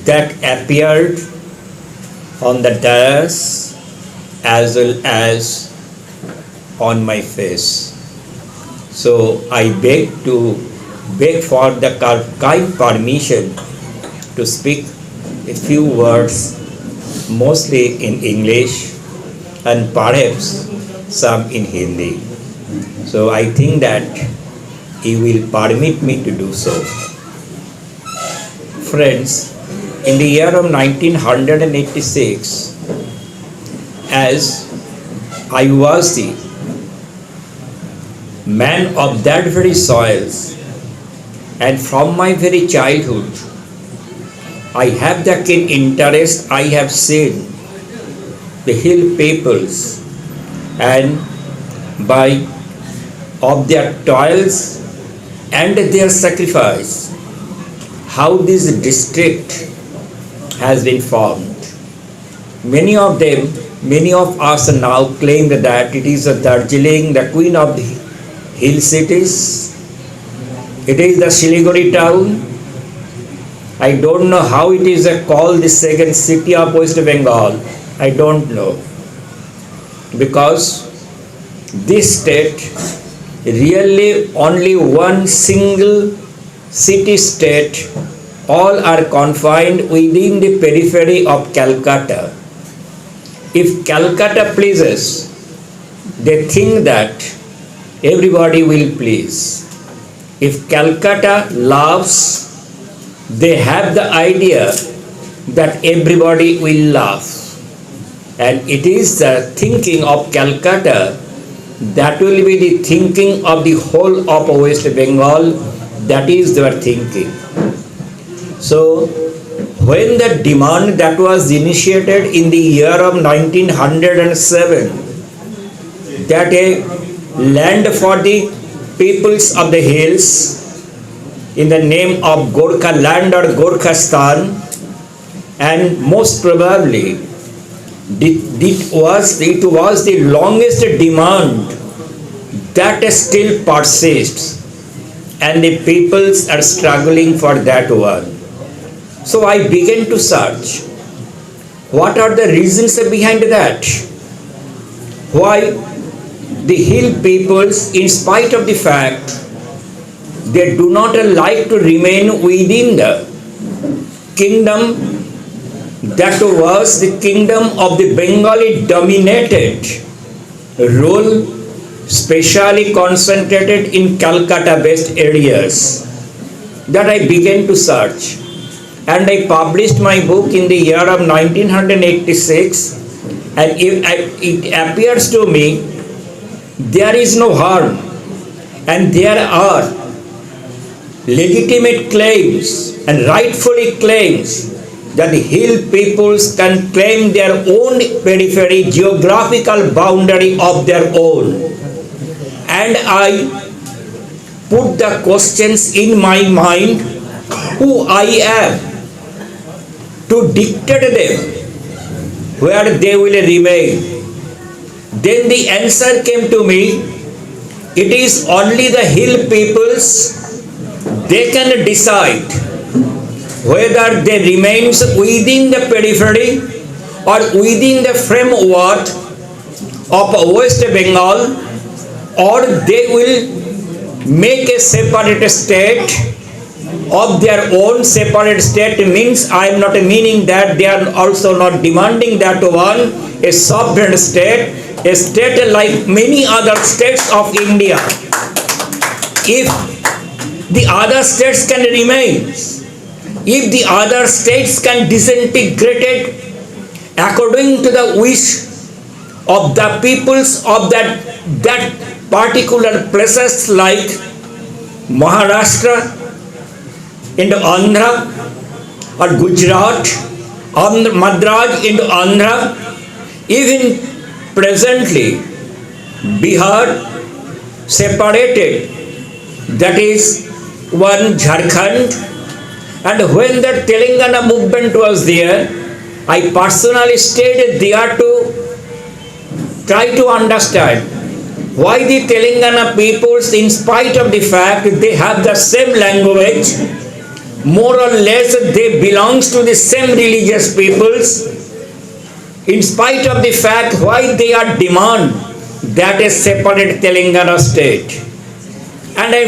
that appeared on the dais as well as on my face. So I beg for the kind permission to speak a few words, mostly in English and perhaps some in Hindi. So I think that he will permit me to do so. Friends, in the year of 1986, as I was the man of that very soils, and from my very childhood, I have the keen interest. I have seen the hill peoples, and by of their toils and their sacrifice, how this district has been formed. Many of them, many of us now claim that it is a Darjeeling, the queen of the hill cities. It is the Siliguri town. I don't know how it is called the second city of West Bengal. I don't know. Because this state really only one single city state, all are confined within the periphery of Calcutta. If Calcutta pleases, they think that everybody will please. If Calcutta loves, they have the idea that everybody will love. And it is the thinking of Calcutta that will be the thinking of the whole of West Bengal. That is their thinking. So, when the demand that was initiated in the year of 1907, that a land for the peoples of the hills in the name of Gorkha land or Gorkhastan, and most probably it was the longest demand that still persists, and the peoples are struggling for that one. So I began to search what are the reasons behind that. Why the hill peoples, in spite of the fact they do not like to remain within the kingdom that was the kingdom of the Bengali dominated rule, specially concentrated in Calcutta based areas, that I began to search, and I published my book in the year of 1986, and it appears to me there is no harm, and there are legitimate claims and rightfully claims that the hill peoples can claim their own periphery, geographical boundary of their own. And I put the questions in my mind, who I am to dictate them where they will remain. Then the answer came to me, it is only the hill peoples, they can decide whether they remains within the periphery or within the framework of West Bengal, or they will make a separate state of their own. Separate state means, I am not meaning that they are also not demanding that one, a sovereign state, a state like many other states of India. If the other states can remain, if the other states can disintegrate it according to the wish of the peoples of that particular places like Maharashtra, into Andhra, or Gujarat, Madras into Andhra, even presently Bihar separated, that is one Jharkhand. And when the Telangana movement was there, I personally stayed there to try to understand why the Telangana peoples, in spite of the fact they have the same language, more or less they belongs to the same religious peoples, in spite of the fact why they are demand that a separate Telangana state. And I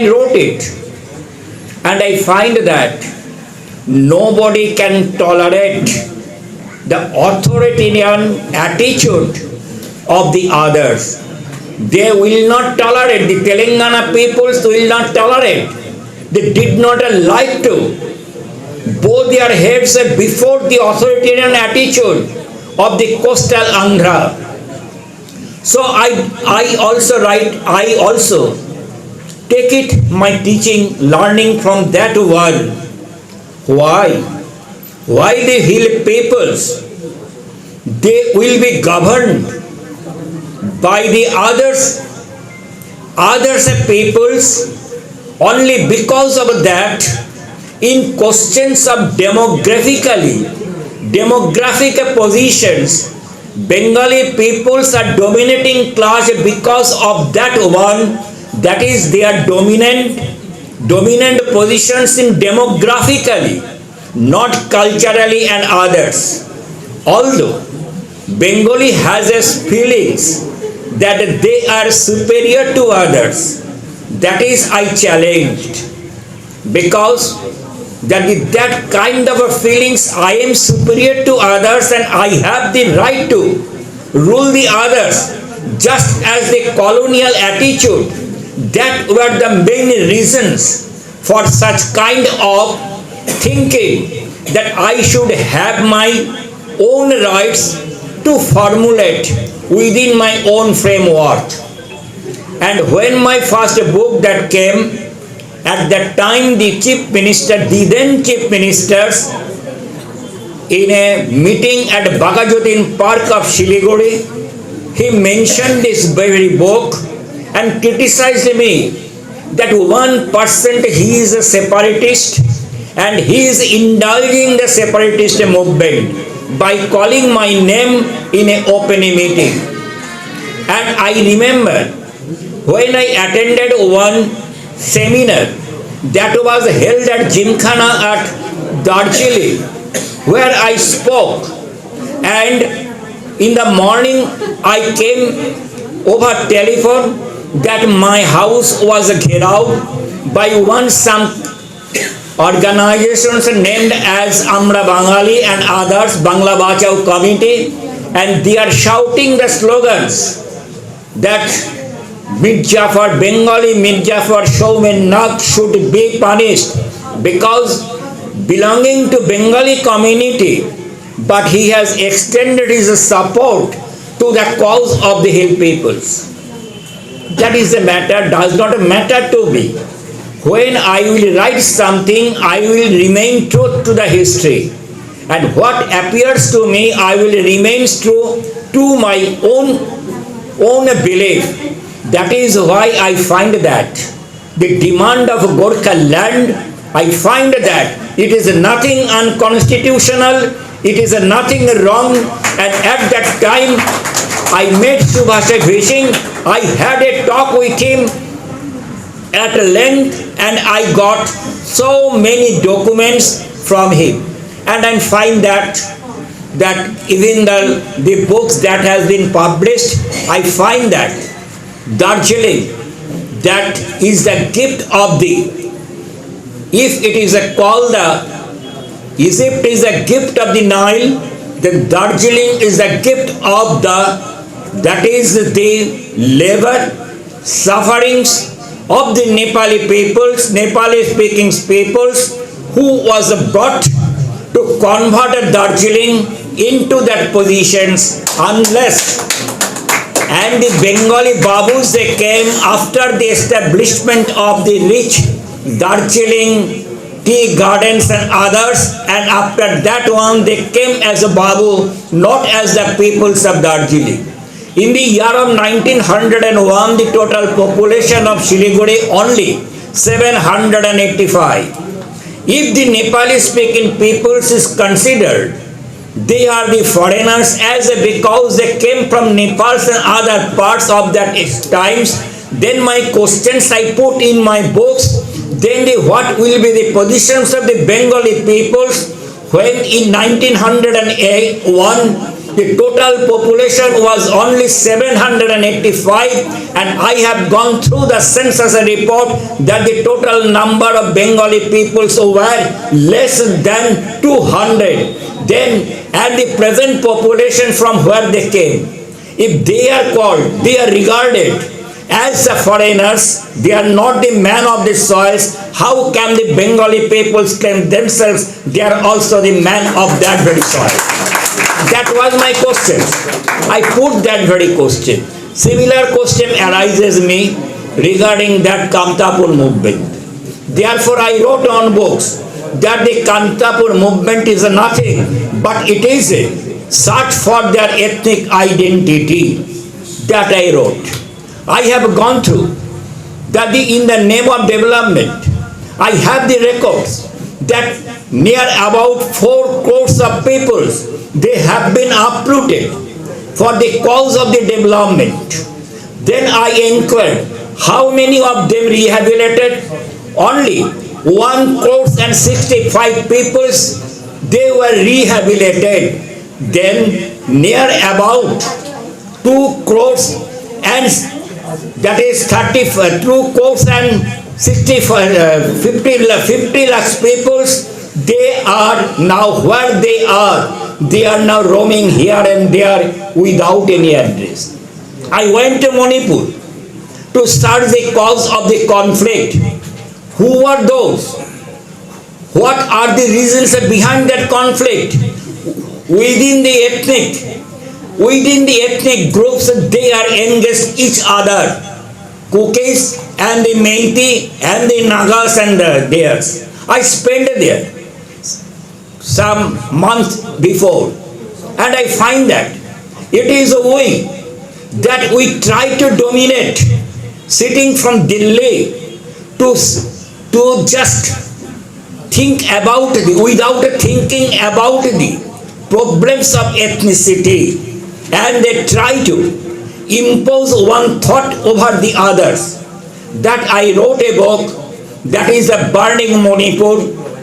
wrote it, and I find that nobody can tolerate the authoritarian attitude of the others. They will not tolerate, the Telangana peoples will not tolerate. They did not like to bow their heads before the authoritarian attitude of the coastal Andhra. So I also take it my teaching, learning from that one. Why? Why the hill peoples? They will be governed by the others peoples only because of that. In questions of demographic positions, Bengali peoples are dominating class because of that one, that is their dominant positions in demographically, not culturally and others. Although Bengali has its feelings that they are superior to others, that is I challenged, because that kind of a feelings, I am superior to others and I have the right to rule the others, just as the colonial attitude, that were the main reasons for such kind of thinking, that I should have my own rights to formulate within my own framework. And when my first book that came, at that time the then chief ministers, in a meeting at Bagajotin Park of Siliguri, he mentioned this very book and criticized me that 1% he is a separatist and he is indulging the separatist movement by calling my name in an open meeting. And I remember when I attended one seminar that was held at Gymkhana at Darjeeling, where I spoke, and in the morning I came over telephone that my house was घेराव by some organizations named as Amra Bangali and others, Bangla Bachao Committee, and they are shouting the slogans that Mirzapur, Bengali Mirzapur Showman Nag should be punished because belonging to Bengali community, but he has extended his support to the cause of the hill peoples. That is the matter, does not matter to me. When I will write something, I will remain true to the history. And what appears to me, I will remain true to my own belief. That is why I find that the demand of Gorkha land, I find that it is nothing unconstitutional, it is nothing wrong, and at that time I met Subhash Vishing, I had a talk with him at length and I got so many documents from him, and I find that even the books that has been published, I find that Darjeeling, that is the gift of if it is called Egypt is a gift of the Nile, then Darjeeling is the gift of that is the labor, sufferings of the Nepali peoples, Nepali speaking peoples, who was brought to convert Darjeeling into that positions, and the Bengali Babus, they came after the establishment of the rich Darjeeling tea gardens and others, and after that one they came as a Babu, not as the peoples of Darjeeling. In the year of 1901, the total population of Siliguri only 785. If the Nepali speaking peoples is considered, they are the foreigners because they came from Nepal and other parts of that times. Then my questions I put in my books then what will be the positions of the Bengali peoples when in 1901 the total population was only 785, and I have gone through the census report that the total number of Bengali peoples were less than 200. Then at the present population from where they came, if they are called, they are regarded as the foreigners, they are not the man of the soils, how can the Bengali peoples claim themselves they are also the man of that very soil? That was my question. I put that very question. Similar question arises me regarding that Kamtapur movement. Therefore I wrote on books that the Kamtapur movement is nothing but it is a search for their ethnic identity. That I wrote. I have gone through that in the name of development, I have the records that near about 4 crores of people, they have been uprooted for the cause of the development. Then I inquired how many of them rehabilitated. Only 1 crores and 65 people, they were rehabilitated. Then near about 2 crores and that is 2 crores and 50 lakhs people, they are now where they are. They are now roaming here and there without any address. I went to Manipur to start the cause of the conflict. Who are those? What are the reasons behind that conflict? Within the ethnic groups, they are engaged each other. Kukis and the Meiti and the Nagas and theirs. I spent there some months before, and I find that it is a way that we try to dominate, sitting from Delhi to just think about without thinking about the problems of ethnicity, and they try to impose one thought over the others. That I wrote a book that is the burning Manipur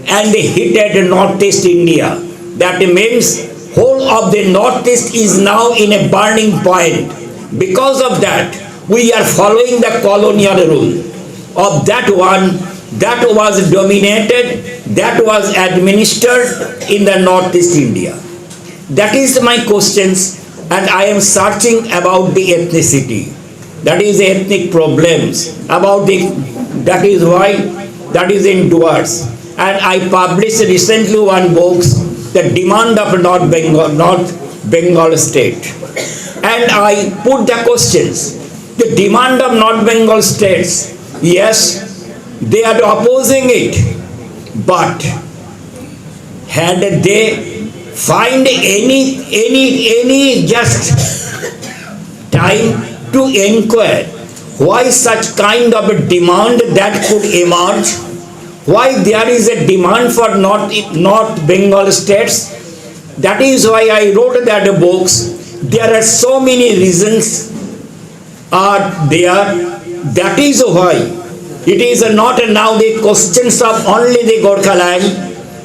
and the heated Northeast India. That means whole of the Northeast is now in a burning point. Because of that, we are following the colonial rule of that one that was dominated, that was administered in the Northeast India. That is my questions, and I am searching about the ethnicity. That is the ethnic problems. That is why that is in Duars. And I published recently one book, The Demand of North Bengal State. And I put the questions. The demand of North Bengal states, yes, they are opposing it, but had they find any just time to inquire why such kind of a demand that could emerge, why there is a demand for North Bengal states. That is why I wrote that books. There are so many reasons are there. That is why it is not now the questions of only the Gorkha land.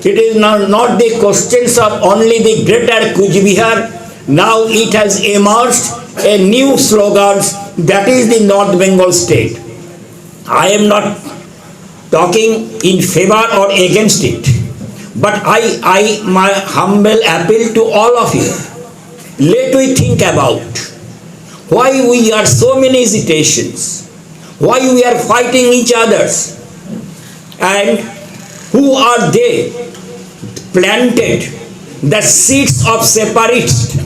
It is not the questions of only the greater Kuch Bihar. Now it has emerged a new slogan, that is the North Bengal state. I am not talking in favor or against it, but my humble appeal to all of you, let we think about why we are so many hesitations, why we are fighting each others, and who are they planted the seeds of separatist,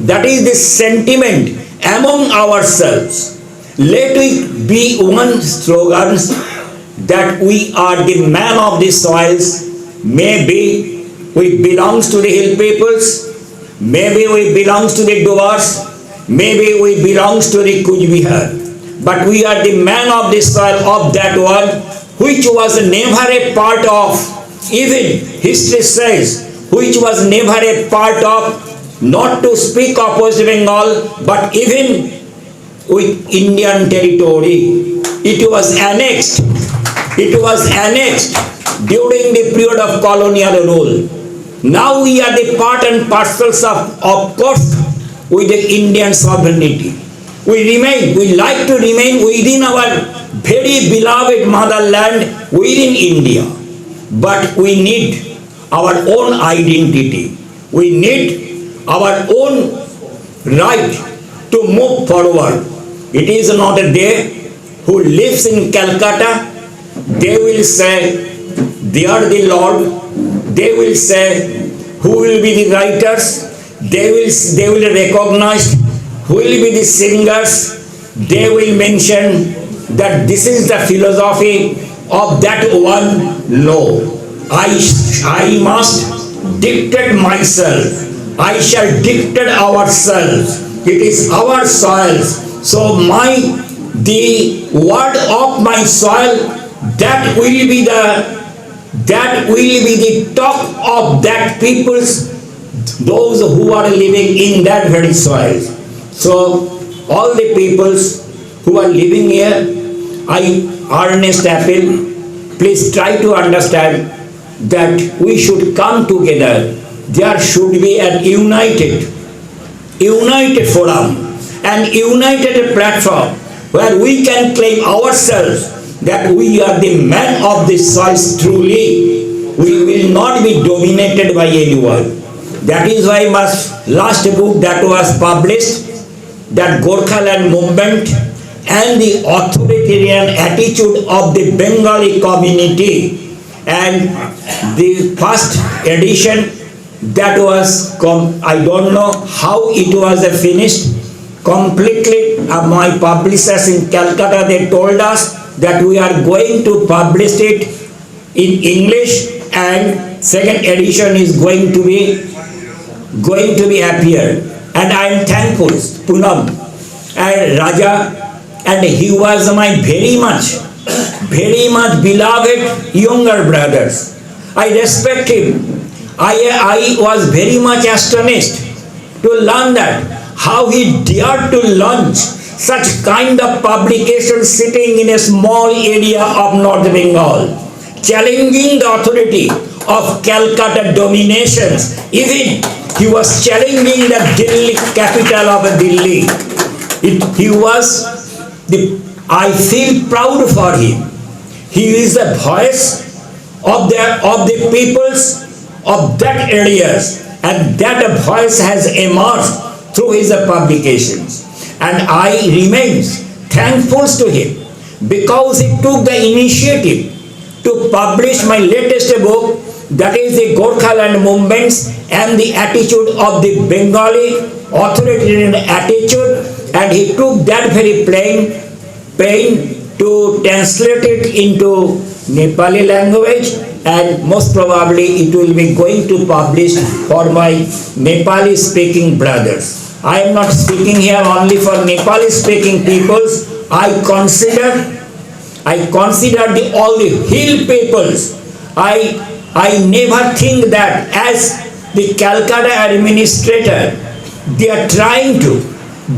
that is the sentiment among ourselves. Let it be one slogan that we are the man of the soils. Maybe we belong to the hill peoples, maybe we belong to the Duars, maybe we belong to the Kuch Bihar, but we are the man of the soil of that one which was never a part of, even history says, which was never a part of, not to speak of West Bengal, but even with Indian territory. it was annexed. It was annexed during the period of colonial rule. Now we are the part and parcels of course, with the Indian sovereignty. We like to remain within our very beloved motherland, within India. But we need our own identity. We need our own right to move forward. It is not a day who lives in Calcutta, they will say, they are the Lord. They will say, who will be the writers? They will recognize who will be the singers. They will mention that this is the philosophy of that one. No, I must dictate myself. I shall dictate ourselves. It is our soils. So the word of my soil, that will be the talk of that peoples, those who are living in that very soil. So all the peoples who are living here, I earnest appeal, please try to understand that we should come together. There should be an united forum, and united platform where we can claim ourselves that we are the men of this soil truly. We will not be dominated by anyone. That is why my last book that was published, that Gorkhaland movement and the authoritarian attitude of the Bengali community, and the first edition that was, I don't know how it was finished completely. My publishers in Calcutta, they told us that we are going to publish it in English, and second edition is going to be appeared. And I am thankful, Punam and Raja, and he was my very much beloved younger brothers. I respect him. I was very much astonished to learn that how he dared to launch such kind of publication sitting in a small area of North Bengal, challenging the authority of Calcutta dominations. Even he was challenging the Delhi, capital of Delhi. I feel proud for him. He is the voice of the peoples of that areas, and that voice has emerged through his publications. And I remain thankful to him because he took the initiative to publish my latest book, that is the Gorkhaland movements and the attitude of the Bengali authoritarian attitude, and he took that very pain to translate it into Nepali language, and most probably it will be going to publish for my Nepali speaking brothers. I am not speaking here only for Nepali speaking peoples. I consider all the hill peoples. I never think that as the Calcutta administrator, they are trying to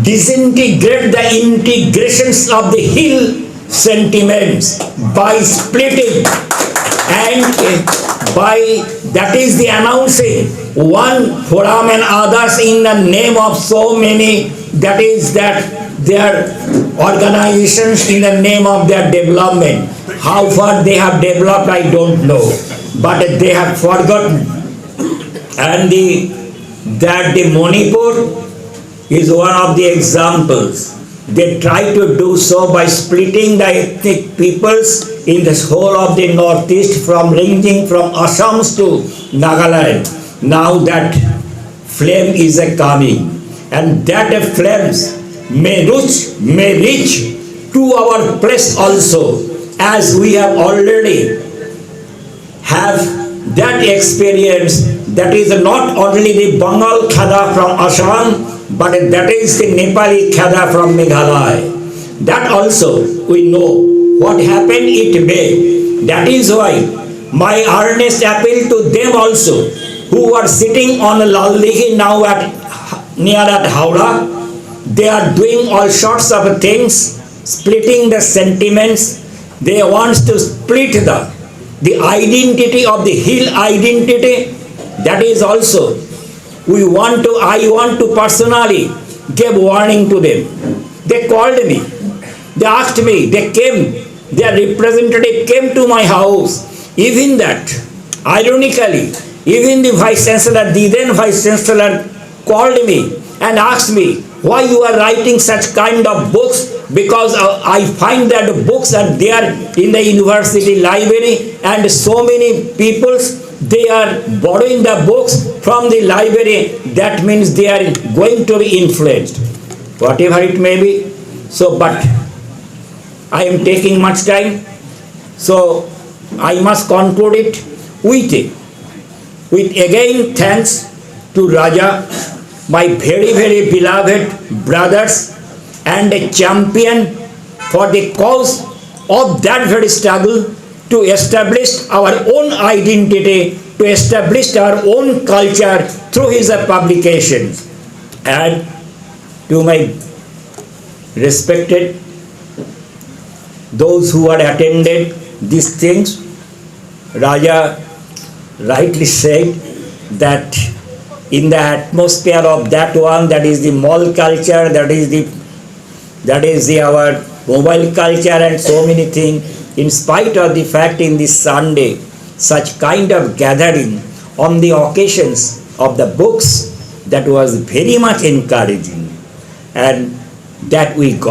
disintegrate the integrations of the hill sentiments by splitting, and by that is the announcing one forum and others in the name of so many, that is that their organizations in the name of their development. How far they have developed, I don't know, but they have forgotten. And that the Manipur is one of the examples. They try to do so by splitting the ethnic peoples in the whole of the northeast, ranging from Assam to Nagaland. Now that flame is coming, and that flames may reach to our place also, as we have already have that experience. That is not only the Bengal Khada from Assam, but that is the Nepali Khada from Meghalaya. That also we know what happened it may. That is why my earnest appeal to them also, who are sitting on Laldihi now near at Howrah. They are doing all sorts of things splitting the sentiments. They want to split the identity of the hill identity. That is also, I want to personally give warning to them. They called me, they asked me, they came, their representative came to my house. Even that, ironically, even the Vice Chancellor, the then Vice Chancellor called me and asked me, why you are writing such kind of books? Because I find that books are there in the university library and so many people, they are borrowing the books from the library. That means they are going to be influenced. Whatever it may be. So, but I am taking much time. So, I must conclude it with again thanks to Raja, my very, very beloved brothers, and a champion for the cause of that very struggle to establish our own identity, to establish our own culture through his publications. And to my respected, those who had attended these things, Raja rightly said that in the atmosphere of that one, that is the mall culture, that is our mobile culture and so many things, in spite of the fact in this Sunday, such kind of gathering on the occasions of the books, that was very much encouraging, and that we got.